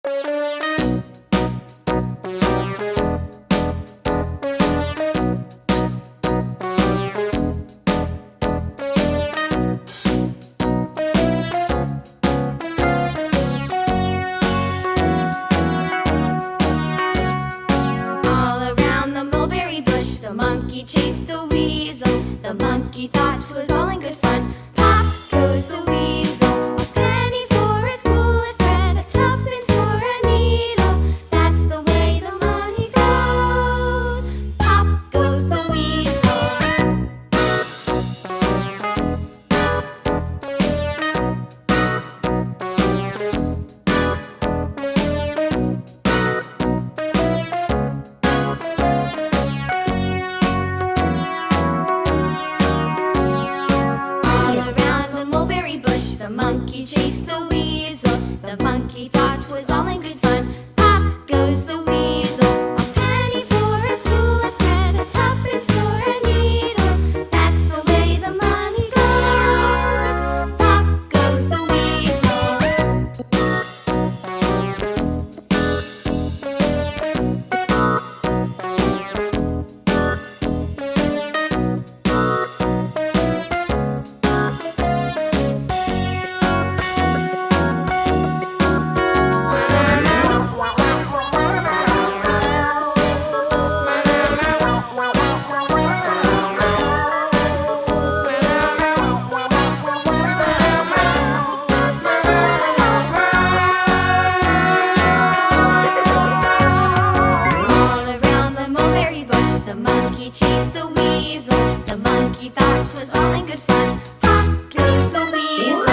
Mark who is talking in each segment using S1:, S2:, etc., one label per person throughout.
S1: The monkey chased the weasel. The monkey thought 'twas all in good fun. Pop goes the weasel. A penny for a spool of thread, a tuppence for a needle. That's the way the money goes. Pop goes the weasel. The monkey chased the weasel. The monkey thought 'twas all in good fun. Pop goes the weasel. A penny for a spool of thread, a tuppence for a needle. That's the way the money goes. Pop goes the weasel. The monkey chased the weasel. The monkey thought 'twas all in good fun. Pop goes the weasel.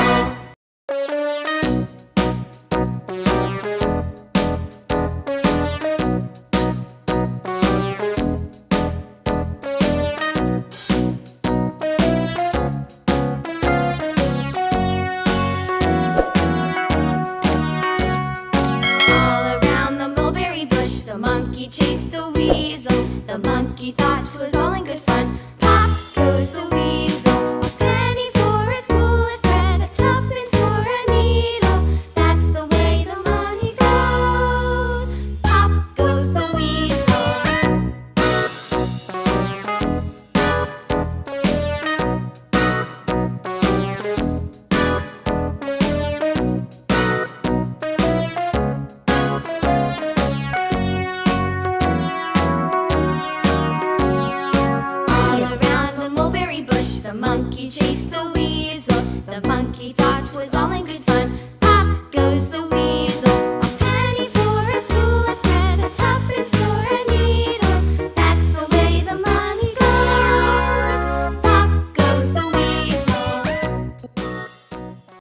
S1: All around the mulberry bush, the monkey chased the weasel. The monkey thought 'twas